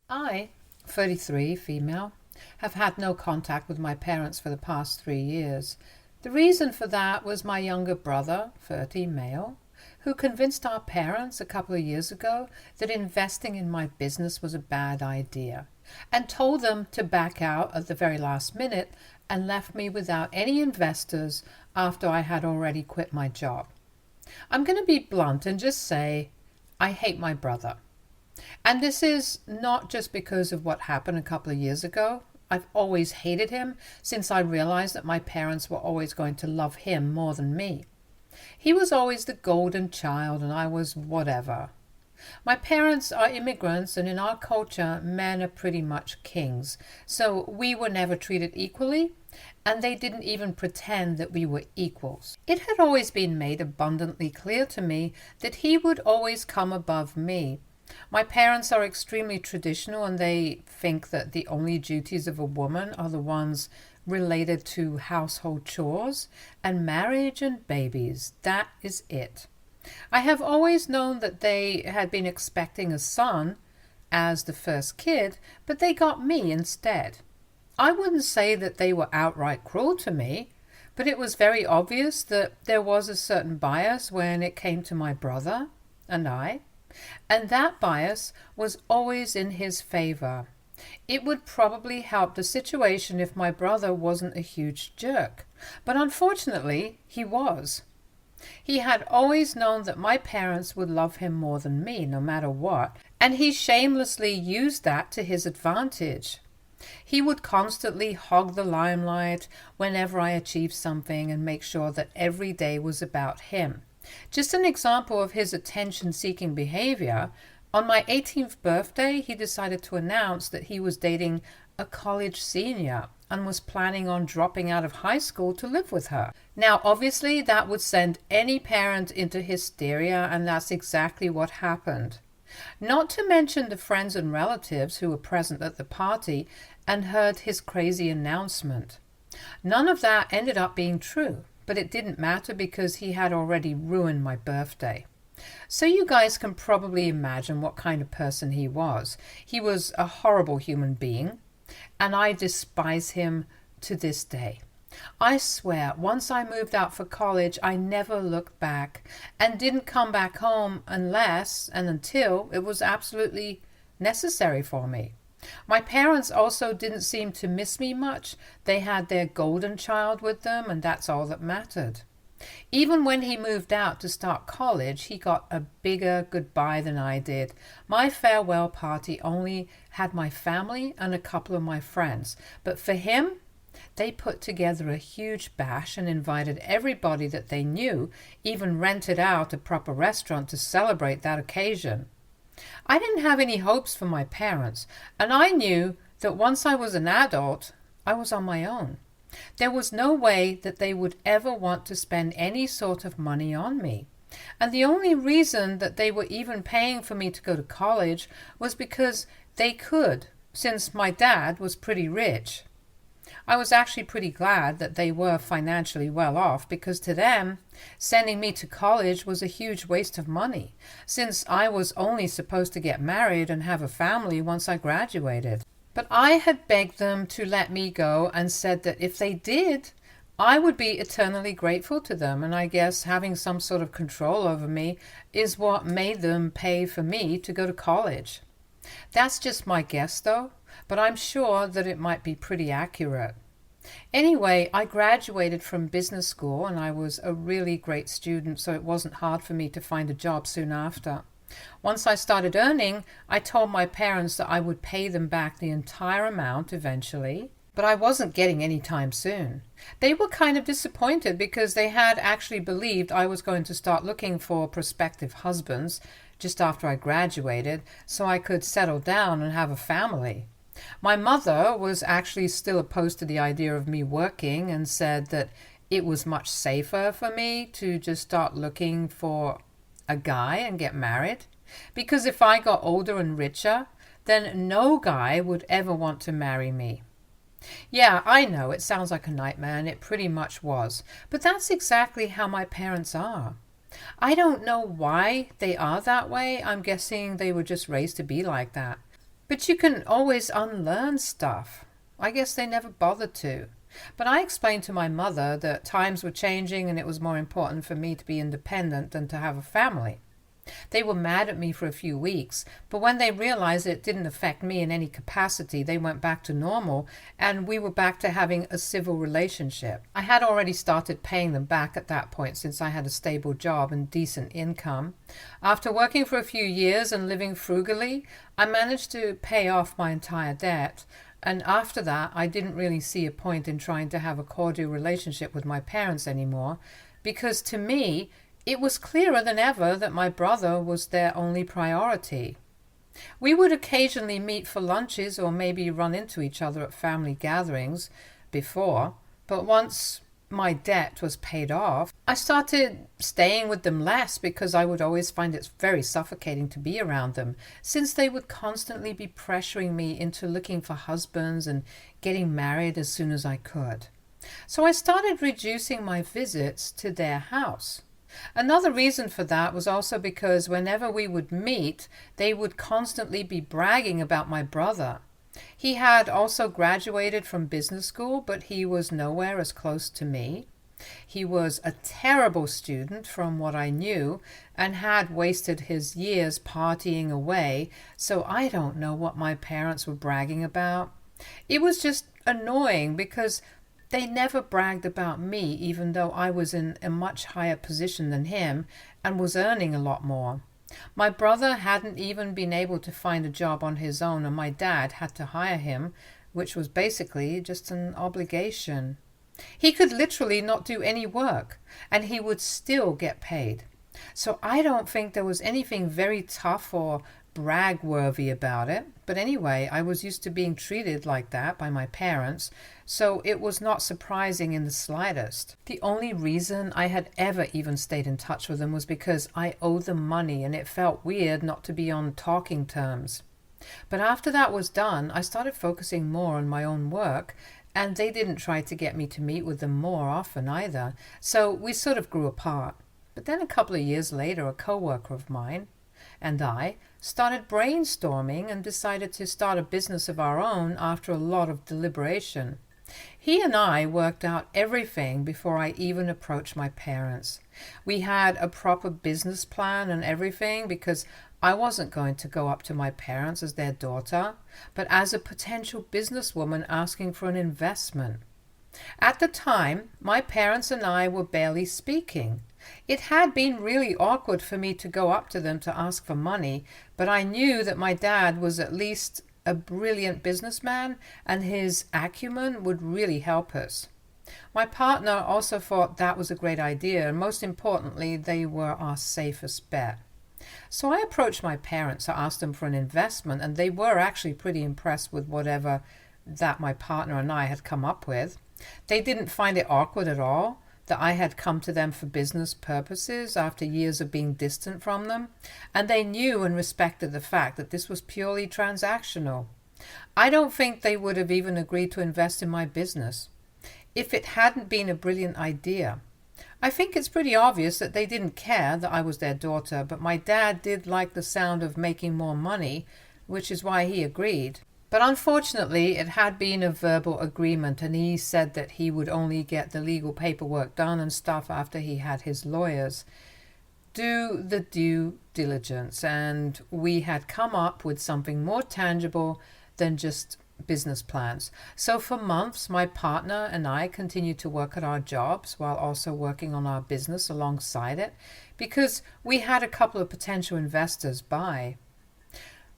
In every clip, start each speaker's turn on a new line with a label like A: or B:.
A: I, 33, female, have had no contact with my parents for the past 3 years. The reason for that was my younger brother, 30, male, who convinced our parents a couple of years ago that investing in my business was a bad idea, and told them to back out at the very last minute and left me without any investors after I had already quit my job. I'm going to be blunt and just say I hate my brother. And this is not just because of what happened a couple of years ago. I've always hated him since I realized that my parents were always going to love him more than me. He was always the golden child and I was whatever. My parents are immigrants, and in our culture men are pretty much kings, so we were never treated equally, and they didn't even pretend that we were equals. It had always been made abundantly clear to me that he would always come above me. My parents are extremely traditional, and they think that the only duties of a woman are the ones related to household chores and marriage and babies. That is it. I have always known that they had been expecting a son as the first kid, but they got me instead. I wouldn't say that they were outright cruel to me, but it was very obvious that there was a certain bias when it came to my brother and I. And that bias was always in his favor. It would probably help the situation if my brother wasn't a huge jerk, but unfortunately he was. He had always known that my parents would love him more than me, no matter what, and he shamelessly used that to his advantage. He would constantly hog the limelight whenever I achieved something and make sure that every day was about him. Just an example of his attention-seeking behavior, on my 18th birthday, he decided to announce that he was dating a college senior and was planning on dropping out of high school to live with her. Now, obviously, that would send any parent into hysteria, and that's exactly what happened. Not to mention the friends and relatives who were present at the party and heard his crazy announcement. None of that ended up being true, but it didn't matter because he had already ruined my birthday. So you guys can probably imagine what kind of person he was. He was a horrible human being, and I despise him to this day. I swear, once I moved out for college, I never looked back and didn't come back home unless and until it was absolutely necessary for me. My parents also didn't seem to miss me much. They had their golden child with them, and that's all that mattered. Even when he moved out to start college, he got a bigger goodbye than I did. My farewell party only had my family and a couple of my friends, but for him, they put together a huge bash and invited everybody that they knew, even rented out a proper restaurant to celebrate that occasion. I didn't have any hopes for my parents, and I knew that once I was an adult, I was on my own. There was no way that they would ever want to spend any sort of money on me. And the only reason that they were even paying for me to go to college was because they could, since my dad was pretty rich. I was actually pretty glad that they were financially well off, because to them, sending me to college was a huge waste of money, since I was only supposed to get married and have a family once I graduated. But I had begged them to let me go and said that if they did, I would be eternally grateful to them, and I guess having some sort of control over me is what made them pay for me to go to college. That's just my guess though, but I'm sure that it might be pretty accurate. Anyway, I graduated from business school and I was a really great student, so it wasn't hard for me to find a job soon after. Once I started earning, I told my parents that I would pay them back the entire amount eventually, but I wasn't getting any time soon. They were kind of disappointed because they had actually believed I was going to start looking for prospective husbands just after I graduated so I could settle down and have a family. My mother was actually still opposed to the idea of me working and said that it was much safer for me to just start looking for a guy and get married, because if I got older and richer, then no guy would ever want to marry me. Yeah, I know it sounds like a nightmare, and it pretty much was, but that's exactly how my parents are. I don't know why they are that way. I'm guessing they were just raised to be like that. But you can always unlearn stuff. I guess they never bothered to. But I explained to my mother that times were changing and it was more important for me to be independent than to have a family. They were mad at me for a few weeks, but when they realized it didn't affect me in any capacity, they went back to normal and we were back to having a civil relationship. I had already started paying them back at that point since I had a stable job and decent income. After working for a few years and living frugally, I managed to pay off my entire debt. And after that, I didn't really see a point in trying to have a cordial relationship with my parents anymore, because to me, it was clearer than ever that my brother was their only priority. We would occasionally meet for lunches or maybe run into each other at family gatherings before, but once my debt was paid off, I started staying with them less because I would always find it very suffocating to be around them, since they would constantly be pressuring me into looking for husbands and getting married as soon as I could. So I started reducing my visits to their house. Another reason for that was also because whenever we would meet, they would constantly be bragging about my brother. He had also graduated from business school, but he was nowhere as close to me. He was a terrible student from what I knew and had wasted his years partying away, so I don't know what my parents were bragging about. It was just annoying because they never bragged about me, even though I was in a much higher position than him and was earning a lot more. My brother hadn't even been able to find a job on his own, and my dad had to hire him, which was basically just an obligation. He could literally not do any work, and he would still get paid. So I don't think there was anything very tough or brag-worthy about it. But anyway, I was used to being treated like that by my parents, so it was not surprising in the slightest. The only reason I had ever even stayed in touch with them was because I owed them money and it felt weird not to be on talking terms. But after that was done, I started focusing more on my own work, and they didn't try to get me to meet with them more often either, so we sort of grew apart. But then a couple of years later, a co-worker of mine and I started brainstorming and decided to start a business of our own after a lot of deliberation. He and I worked out everything before I even approached my parents. We had a proper business plan and everything because I wasn't going to go up to my parents as their daughter, but as a potential businesswoman asking for an investment. At the time, my parents and I were barely speaking. It had been really awkward for me to go up to them to ask for money, but I knew that my dad was at least a brilliant businessman and his acumen would really help us. My partner also thought that was a great idea, and most importantly, they were our safest bet. So I approached my parents to ask them for an investment, and they were actually pretty impressed with whatever that my partner and I had come up with. They didn't find it awkward at all that I had come to them for business purposes after years of being distant from them, and they knew and respected the fact that this was purely transactional. I don't think they would have even agreed to invest in my business if it hadn't been a brilliant idea. I think it's pretty obvious that they didn't care that I was their daughter, but my dad did like the sound of making more money, which is why he agreed. But unfortunately, it had been a verbal agreement, and he said that he would only get the legal paperwork done and stuff after he had his lawyers do the due diligence, and we had come up with something more tangible than just business plans. So for months, my partner and I continued to work at our jobs while also working on our business alongside it, because we had a couple of potential investors buy.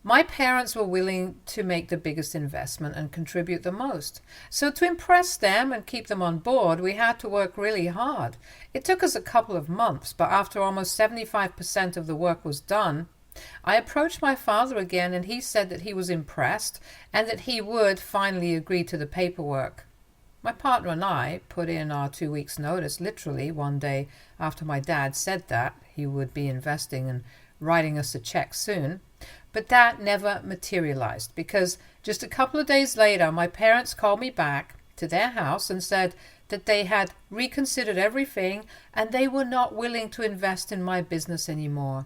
A: My parents were willing to make the biggest investment and contribute the most. So to impress them and keep them on board, we had to work really hard. It took us a couple of months, but after almost 75% of the work was done, I approached my father again, and he said that he was impressed and that he would finally agree to the paperwork. My partner and I put in our 2 weeks' notice literally one day after my dad said that he would be investing and writing us a check soon. But that never materialized because just a couple of days later, my parents called me back to their house and said that they had reconsidered everything and they were not willing to invest in my business anymore.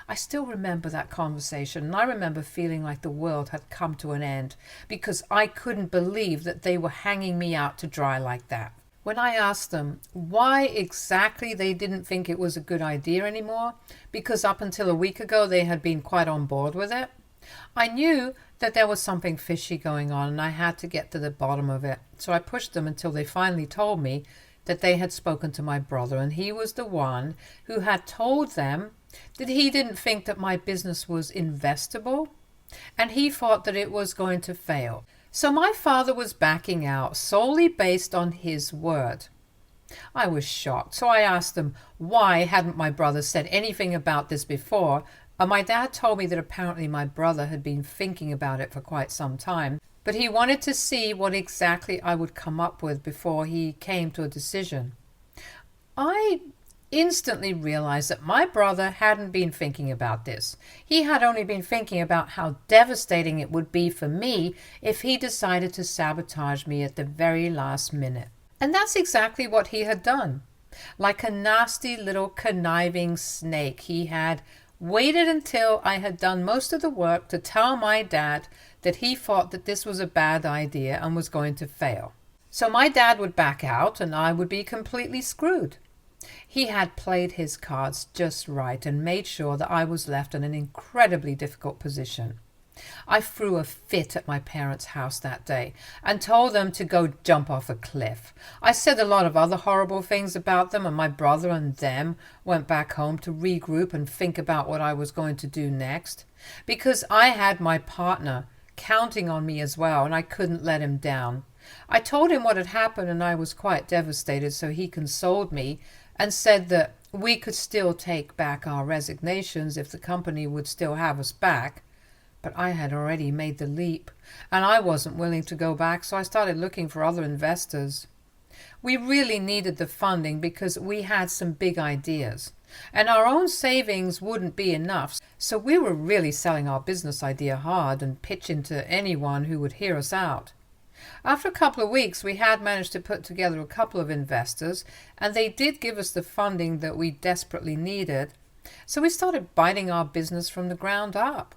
A: I still remember that conversation, and I remember feeling like the world had come to an end because I couldn't believe that they were hanging me out to dry like that. When I asked them why exactly they didn't think it was a good idea anymore, because up until a week ago they had been quite on board with it, I knew that there was something fishy going on and I had to get to the bottom of it. So I pushed them until they finally told me that they had spoken to my brother, and he was the one who had told them that he didn't think that my business was investable and he thought that it was going to fail. So my father was backing out solely based on his word. I was shocked, so I asked them why hadn't my brother said anything about this before, and my dad told me that apparently my brother had been thinking about it for quite some time, but he wanted to see what exactly I would come up with before he came to a decision. I instantly realized that my brother hadn't been thinking about this. He had only been thinking about how devastating it would be for me if he decided to sabotage me at the very last minute. And that's exactly what he had done. Like a nasty little conniving snake, he had waited until I had done most of the work to tell my dad that he thought that this was a bad idea and was going to fail. So my dad would back out and I would be completely screwed. He had played his cards just right and made sure that I was left in an incredibly difficult position. I threw a fit at my parents' house that day and told them to go jump off a cliff. I said a lot of other horrible things about them, and my brother and them went back home to regroup and think about what I was going to do next, because I had my partner counting on me as well and I couldn't let him down. I told him what had happened and I was quite devastated, so he consoled me and said that we could still take back our resignations if the company would still have us back. But I had already made the leap and I wasn't willing to go back, so I started looking for other investors. We really needed the funding because we had some big ideas and our own savings wouldn't be enough, so we were really selling our business idea hard and pitching to anyone who would hear us out. After a couple of weeks, we had managed to put together a couple of investors, and they did give us the funding that we desperately needed. So we started biting our business from the ground up.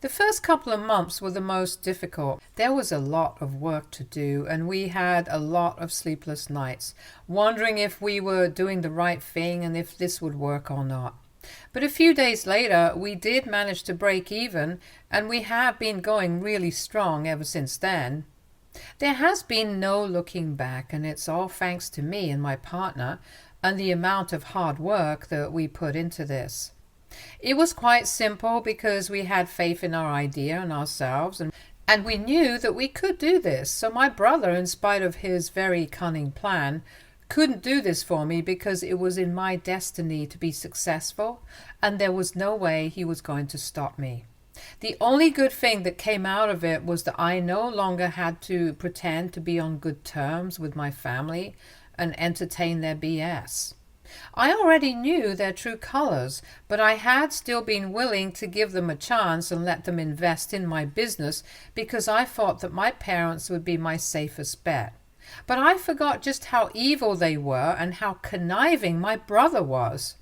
A: The first couple of months were the most difficult. There was a lot of work to do, and we had a lot of sleepless nights, wondering if we were doing the right thing and if this would work or not. But a few days later, we did manage to break even, and we have been going really strong ever since then. There has been no looking back, and it's all thanks to me and my partner and the amount of hard work that we put into this. It was quite simple because we had faith in our idea and ourselves, and we knew that we could do this. So my brother, in spite of his very cunning plan, couldn't do this for me because it was in my destiny to be successful, and there was no way he was going to stop me. The only good thing that came out of it was that I no longer had to pretend to be on good terms with my family and entertain their BS. I already knew their true colors, but I had still been willing to give them a chance and let them invest in my business because I thought that my parents would be my safest bet. But I forgot just how evil they were and how conniving my brother was.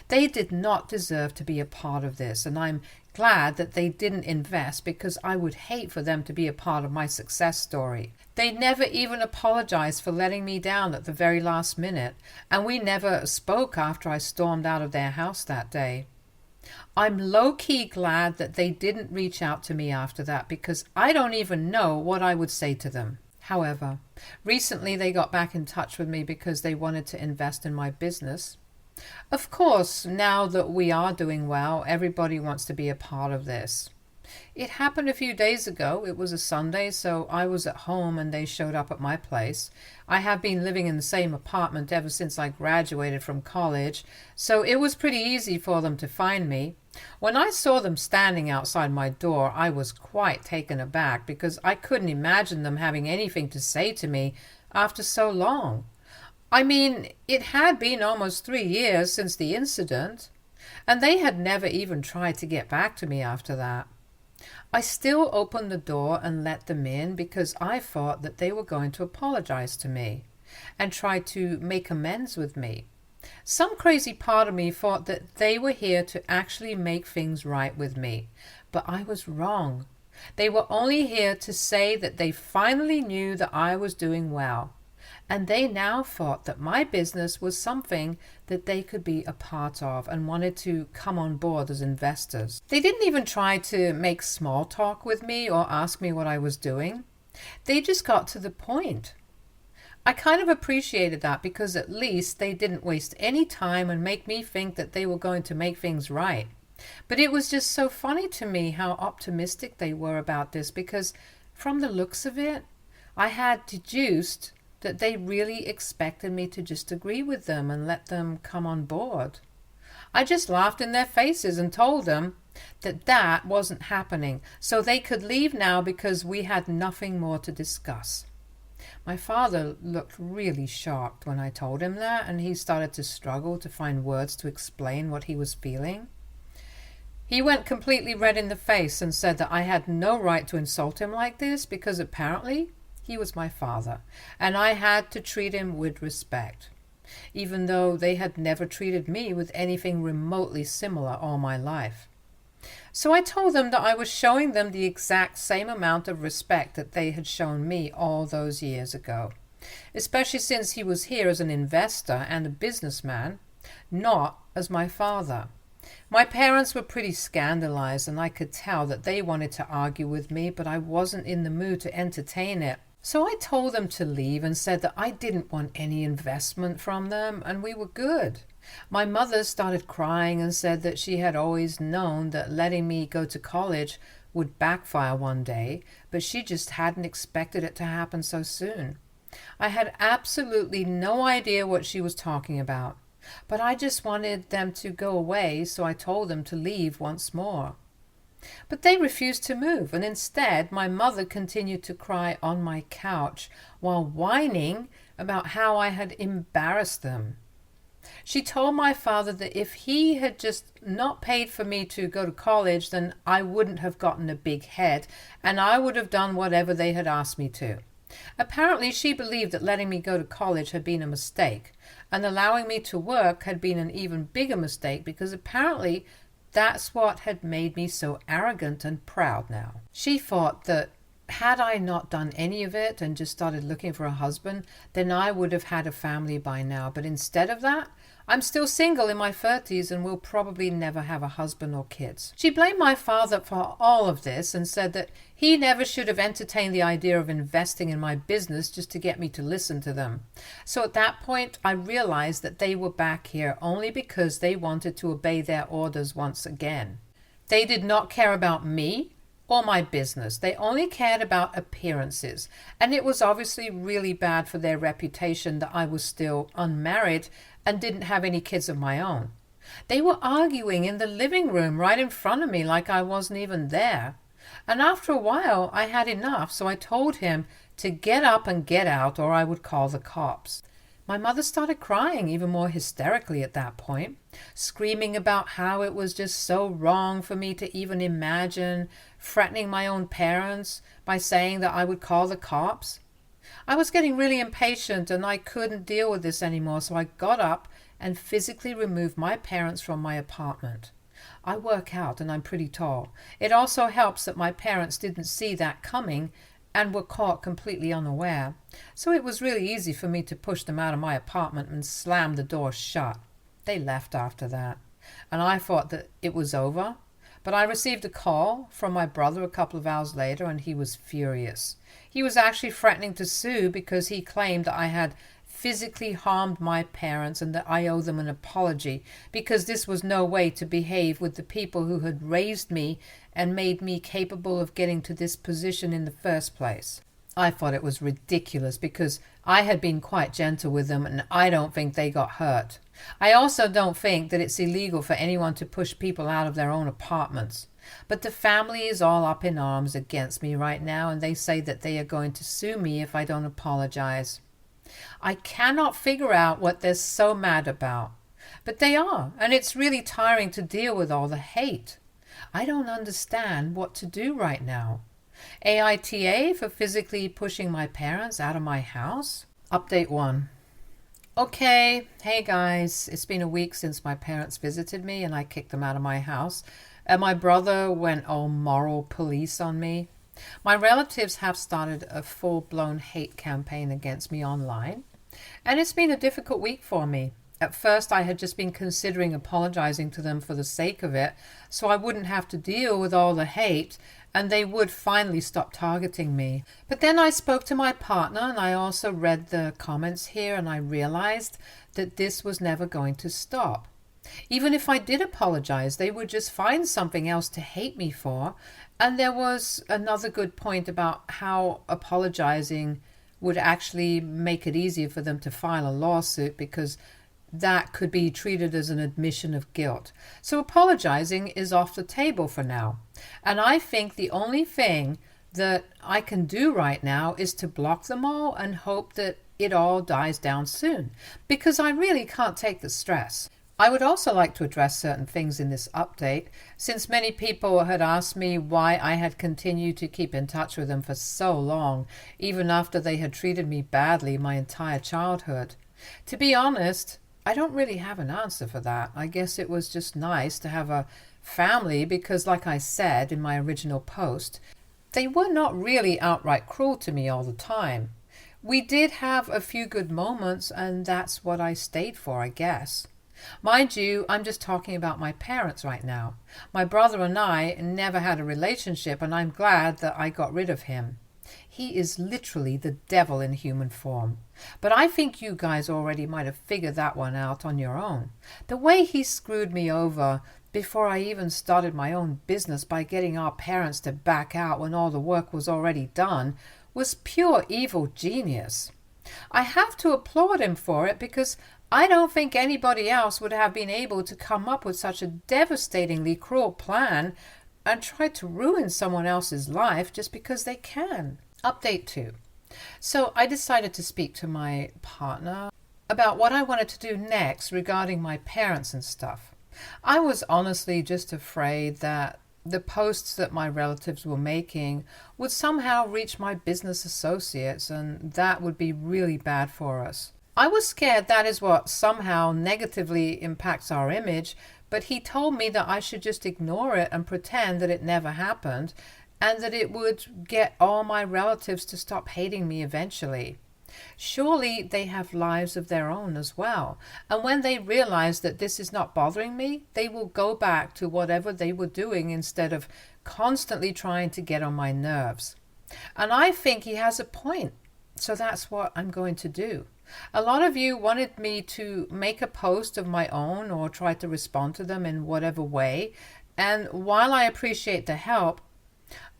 A: They did not deserve to be a part of this, and I'm glad that they didn't invest because I would hate for them to be a part of my success story. They never even apologized for letting me down at the very last minute, and we never spoke after I stormed out of their house that day. I'm low-key glad that they didn't reach out to me after that because I don't even know what I would say to them. However, recently they got back in touch with me because they wanted to invest in my business. Of course, now that we are doing well, everybody wants to be a part of this. It happened a few days ago. It was a Sunday, so I was at home and they showed up at my place. I have been living in the same apartment ever since I graduated from college, so it was pretty easy for them to find me. When I saw them standing outside my door, I was quite taken aback because I couldn't imagine them having anything to say to me after so long. I mean, it had been almost 3 years since the incident, and they had never even tried to get back to me after that. I still opened the door and let them in because I thought that they were going to apologize to me and try to make amends with me. Some crazy part of me thought that they were here to actually make things right with me, but I was wrong. They were only here to say that they finally knew that I was doing well, and they now thought that my business was something that they could be a part of and wanted to come on board as investors. They didn't even try to make small talk with me or ask me what I was doing. They just got to the point. I kind of appreciated that because at least they didn't waste any time and make me think that they were going to make things right. But it was just so funny to me how optimistic they were about this, because from the looks of it, I had deduced that they really expected me to just agree with them and let them come on board. I just laughed in their faces and told them that that wasn't happening, so they could leave now because we had nothing more to discuss. My father looked really shocked when I told him that, and he started to struggle to find words to explain what he was feeling. He went completely red in the face and said that I had no right to insult him like this because apparently he was my father, and I had to treat him with respect, even though they had never treated me with anything remotely similar all my life. So I told them that I was showing them the exact same amount of respect that they had shown me all those years ago, especially since he was here as an investor and a businessman, not as my father. My parents were pretty scandalized, and I could tell that they wanted to argue with me, but I wasn't in the mood to entertain it. So I told them to leave and said that I didn't want any investment from them and we were good. My mother started crying and said that she had always known that letting me go to college would backfire one day, but she just hadn't expected it to happen so soon. I had absolutely no idea what she was talking about, but I just wanted them to go away, so I told them to leave once more. But they refused to move, and instead my mother continued to cry on my couch while whining about how I had embarrassed them. She told my father that if he had just not paid for me to go to college, then I wouldn't have gotten a big head, and I would have done whatever they had asked me to. Apparently she believed that letting me go to college had been a mistake, and allowing me to work had been an even bigger mistake, because apparently that's what had made me so arrogant and proud now. She thought that had I not done any of it and just started looking for a husband, then I would have had a family by now. But instead of that, I'm still single in my 30s and will probably never have a husband or kids. She blamed my father for all of this and said that he never should have entertained the idea of investing in my business just to get me to listen to them. So at that point, I realized that they were back here only because they wanted to obey their orders once again. They did not care about me or my business. They only cared about appearances, and it was obviously really bad for their reputation that I was still unmarried and didn't have any kids of my own. They were arguing in the living room right in front of me like I wasn't even there. And after a while I had enough, so I told him to get up and get out or I would call the cops. My mother started crying even more hysterically at that point, screaming about how it was just so wrong for me to even imagine threatening my own parents by saying that I would call the cops. I was getting really impatient and I couldn't deal with this anymore, so I got up and physically removed my parents from my apartment. I work out and I'm pretty tall. It also helps that my parents didn't see that coming and were caught completely unaware, so it was really easy for me to push them out of my apartment and slam the door shut. They left after that, and I thought that it was over, but I received a call from my brother a couple of hours later, and he was furious. He was actually threatening to sue because he claimed that I had physically harmed my parents and that I owe them an apology because this was no way to behave with the people who had raised me and made me capable of getting to this position in the first place. I thought it was ridiculous because I had been quite gentle with them and I don't think they got hurt. I also don't think that it's illegal for anyone to push people out of their own apartments. But the family is all up in arms against me right now, and they say that they are going to sue me if I don't apologize. I cannot figure out what they're so mad about, but they are, and it's really tiring to deal with all the hate. I don't understand what to do right now. AITA for physically pushing my parents out of my house? Update 1. Okay, hey guys, it's been a week since my parents visited me and I kicked them out of my house. And my brother went all moral police on me. My relatives have started a full-blown hate campaign against me online. And it's been a difficult week for me. At first, I had just been considering apologizing to them for the sake of it, so I wouldn't have to deal with all the hate, and they would finally stop targeting me. But then I spoke to my partner, and I also read the comments here, and I realized that this was never going to stop. Even if I did apologize, they would just find something else to hate me for. And there was another good point about how apologizing would actually make it easier for them to file a lawsuit, because that could be treated as an admission of guilt. So apologizing is off the table for now. And I think the only thing that I can do right now is to block them all and hope that it all dies down soon, because I really can't take the stress. I would also like to address certain things in this update, since many people had asked me why I had continued to keep in touch with them for so long, even after they had treated me badly my entire childhood. To be honest, I don't really have an answer for that. I guess it was just nice to have a family because, like I said in my original post, they were not really outright cruel to me all the time. We did have a few good moments, and that's what I stayed for, I guess. Mind you, I'm just talking about my parents right now. My brother and I never had a relationship, and I'm glad that I got rid of him. He is literally the devil in human form. But I think you guys already might have figured that one out on your own. The way he screwed me over before I even started my own business by getting our parents to back out when all the work was already done was pure evil genius. I have to applaud him for it, because I don't think anybody else would have been able to come up with such a devastatingly cruel plan and try to ruin someone else's life just because they can. Update 2. So I decided to speak to my partner about what I wanted to do next regarding my parents and stuff. I was honestly just afraid that the posts that my relatives were making would somehow reach my business associates, and that would be really bad for us. I was scared that is what somehow negatively impacts our image, but he told me that I should just ignore it and pretend that it never happened, and that it would get all my relatives to stop hating me eventually. Surely they have lives of their own as well, and when they realize that this is not bothering me, they will go back to whatever they were doing instead of constantly trying to get on my nerves. And I think he has a point, so that's what I'm going to do. A lot of you wanted me to make a post of my own or try to respond to them in whatever way, and while I appreciate the help,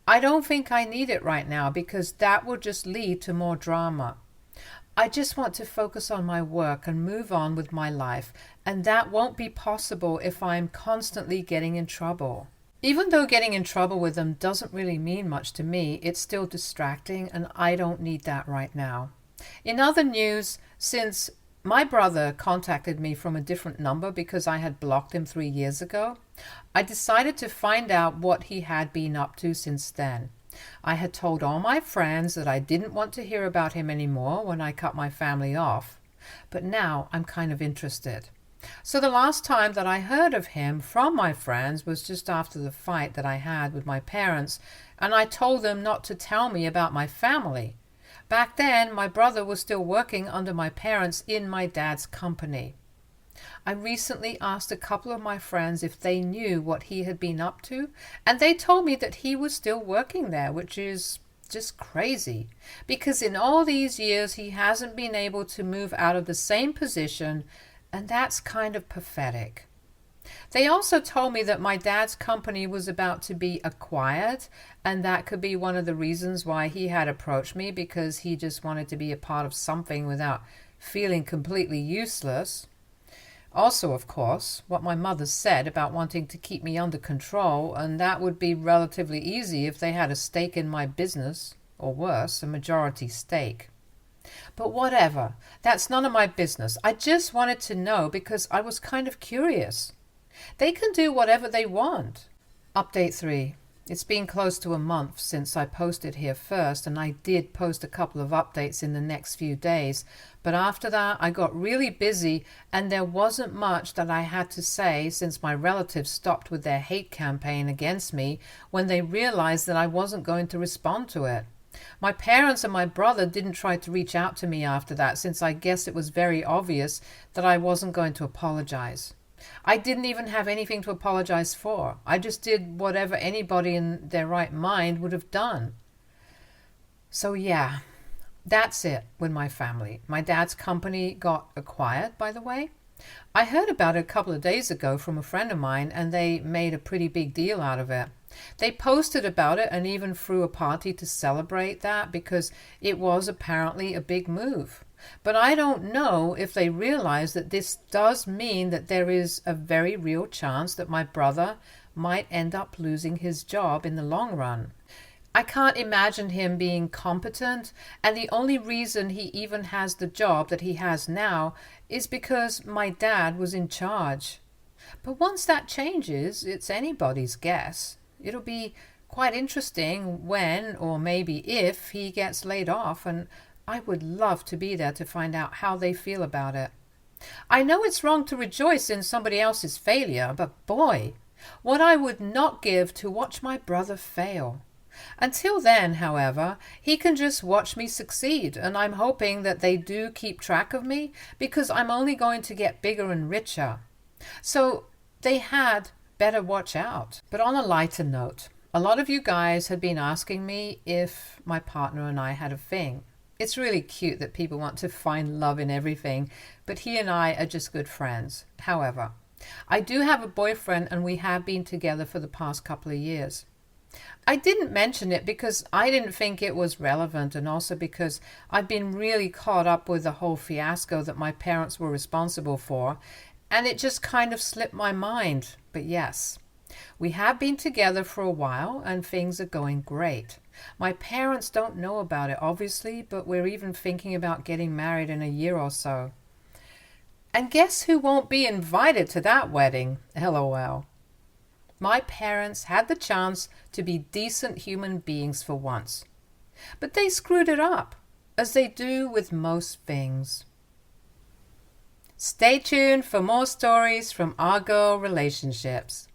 A: I don't think I need it right now, because that will just lead to more drama. I just want to focus on my work and move on with my life, and that won't be possible if I'm constantly getting in trouble. Even though getting in trouble with them doesn't really mean much to me, it's still distracting, and I don't need that right now. In other news, since my brother contacted me from a different number because I had blocked him 3 years ago, I decided to find out what he had been up to since then. I had told all my friends that I didn't want to hear about him anymore when I cut my family off, but now I'm kind of interested. So the last time that I heard of him from my friends was just after the fight that I had with my parents, and I told them not to tell me about my family. Back then, my brother was still working under my parents in my dad's company. I recently asked a couple of my friends if they knew what he had been up to, and they told me that he was still working there, which is just crazy, because in all these years he hasn't been able to move out of the same position, and that's kind of pathetic. They also told me that my dad's company was about to be acquired, and that could be one of the reasons why he had approached me, because he just wanted to be a part of something without feeling completely useless. Also, of course, what my mother said about wanting to keep me under control, and that would be relatively easy if they had a stake in my business, or worse, a majority stake. But whatever, that's none of my business. I just wanted to know because I was kind of curious. They can do whatever they want. Update 3. It's been close to a month since I posted here first, and I did post a couple of updates in the next few days. But after that, I got really busy, and there wasn't much that I had to say since my relatives stopped with their hate campaign against me when they realized that I wasn't going to respond to it. My parents and my brother didn't try to reach out to me after that, since I guess it was very obvious that I wasn't going to apologize. I didn't even have anything to apologize for. I just did whatever anybody in their right mind would have done. So yeah, that's it with my family. My dad's company got acquired, by the way. I heard about it a couple of days ago from a friend of mine, and they made a pretty big deal out of it. They posted about it and even threw a party to celebrate that because it was apparently a big move. But I don't know if they realize that this does mean that there is a very real chance that my brother might end up losing his job in the long run. I can't imagine him being competent, and the only reason he even has the job that he has now is because my dad was in charge. But once that changes, it's anybody's guess. It'll be quite interesting when, or maybe if, he gets laid off, and I would love to be there to find out how they feel about it. I know it's wrong to rejoice in somebody else's failure, but boy, what I would not give to watch my brother fail. Until then, however, he can just watch me succeed, and I'm hoping that they do keep track of me because I'm only going to get bigger and richer. So they had better watch out. But on a lighter note, a lot of you guys had been asking me if my partner and I had a thing. It's really cute that people want to find love in everything, but he and I are just good friends. However, I do have a boyfriend, and we have been together for the past couple of years. I didn't mention it because I didn't think it was relevant, and also because I've been really caught up with the whole fiasco that my parents were responsible for, and it just kind of slipped my mind. But yes, we have been together for a while and things are going great. My parents don't know about it, obviously, but we're even thinking about getting married in a year or so. And guess who won't be invited to that wedding? LOL. My parents had the chance to be decent human beings for once, but they screwed it up, as they do with most things. Stay tuned for more stories from our girl relationships.